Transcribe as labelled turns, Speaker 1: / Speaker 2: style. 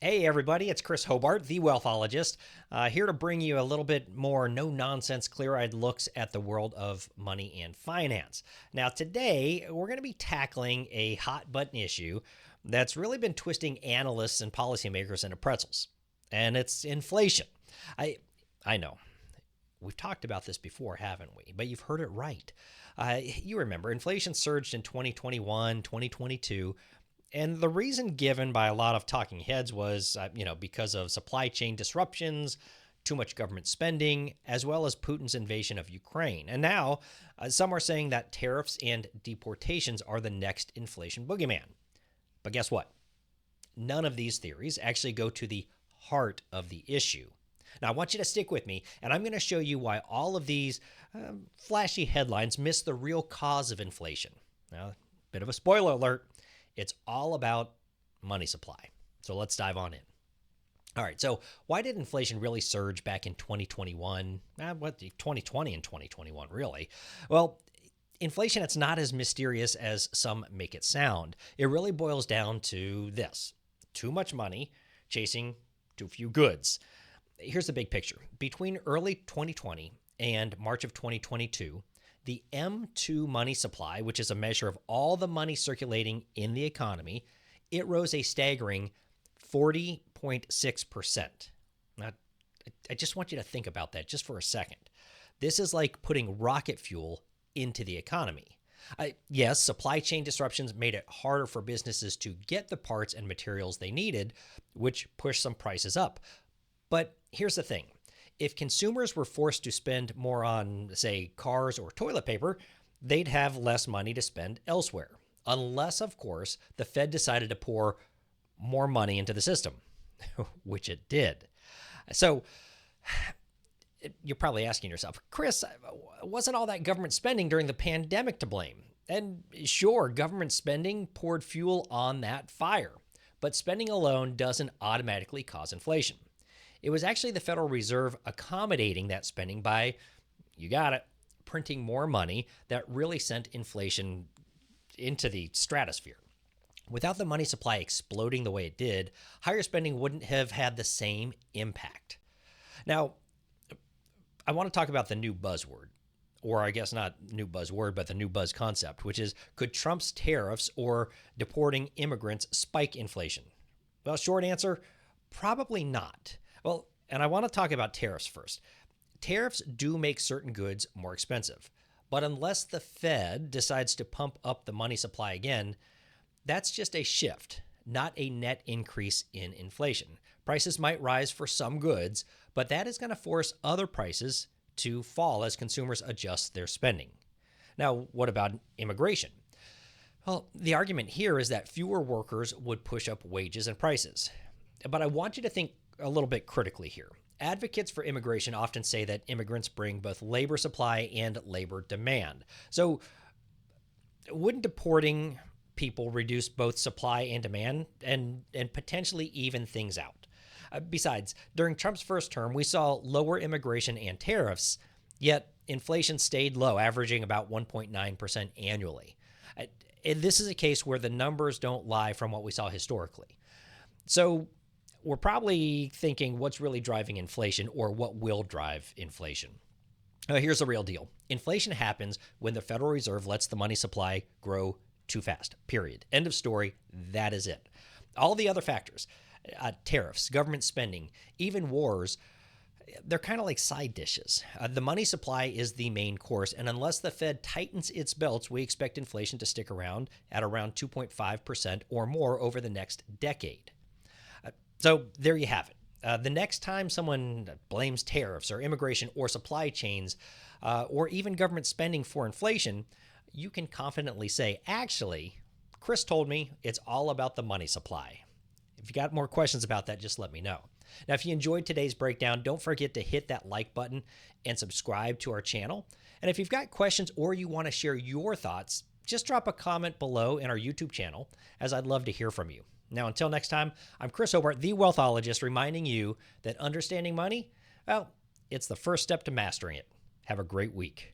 Speaker 1: Hey, everybody, it's Chris Hobart, the Wealthologist, here to bring you a little bit more no nonsense, clear eyed looks at the world of money and finance. Now, today, we're going to be tackling a hot button issue that's really been twisting analysts and policymakers into pretzels, and it's inflation. I, I know. We've talked about this before, haven't we? But you've heard it right. You remember, inflation surged in 2021, 2022. And the reason given by a lot of talking heads was, because of supply chain disruptions, too much government spending, as well as Putin's invasion of Ukraine. And now, some are saying that tariffs and deportations are the next inflation boogeyman. But guess what? None of these theories actually go to the heart of the issue. Now, I want you to stick with me, and I'm going to show you why all of these flashy headlines miss the real cause of inflation. Now, bit of a spoiler alert. It's all about money supply. So let's dive on in. All right, so why did inflation really surge back in 2021? 2020 and 2021, really? Well, inflation, it's not as mysterious as some make it sound. It really boils down to this: too much money chasing too few goods. Here's the big picture. Between early 2020 and March of 2022, the M2 money supply, which is a measure of all the money circulating in the economy, it rose a staggering 40.6%. Now, I just want you to think about that just for a second. This is like putting rocket fuel into the economy. Yes, supply chain disruptions made it harder for businesses to get the parts and materials they needed, which pushed some prices up. But here's the thing. If consumers were forced to spend more on, say, cars or toilet paper, they'd have less money to spend elsewhere. Unless, of course, the Fed decided to pour more money into the system, which it did. So you're probably asking yourself, Chris, wasn't all that government spending during the pandemic to blame? And sure, government spending poured fuel on that fire, but spending alone doesn't automatically cause inflation. It was actually the Federal Reserve accommodating that spending by, you got it, printing more money that really sent inflation into the stratosphere. Without the money supply exploding the way it did, higher spending wouldn't have had the same impact. Now, I want to talk about the new buzzword, or I guess not new buzzword, but the new buzz concept, which is, could Trump's tariffs or deporting immigrants spike inflation? Well, short answer, probably not. Well, and I want to talk about tariffs first. Tariffs do make certain goods more expensive, but unless the Fed decides to pump up the money supply again, that's just a shift, not a net increase in inflation. Prices might rise for some goods, but that is going to force other prices to fall as consumers adjust their spending. Now, what about immigration? Well, the argument here is that fewer workers would push up wages and prices. But I want you to think a little bit critically here. Advocates for immigration often say that immigrants bring both labor supply and labor demand. So wouldn't deporting people reduce both supply and demand and potentially even things out? Besides, during Trump's first term, we saw lower immigration and tariffs, yet inflation stayed low, averaging about 1.9% annually. And this is a case where the numbers don't lie from what we saw historically. So we're probably thinking what's really driving inflation or what will drive inflation. Here's the real deal. Inflation happens when the Federal Reserve lets the money supply grow too fast, period. End of story. That is it. All the other factors, tariffs, government spending, even wars, they're kind of like side dishes. The money supply is the main course, and unless the Fed tightens its belts, we expect inflation to stick around at around 2.5% or more over the next decade. So there you have it. The next time someone blames tariffs or immigration or supply chains or even government spending for inflation, you can confidently say, actually, Chris told me it's all about the money supply. If you got more questions about that, just let me know. Now, if you enjoyed today's breakdown, don't forget to hit that like button and subscribe to our channel. And if you've got questions or you want to share your thoughts, just drop a comment below in our YouTube channel, as I'd love to hear from you. Now, until next time, I'm Chris Hobart, the Wealthologist, reminding you that understanding money, well, it's the first step to mastering it. Have a great week.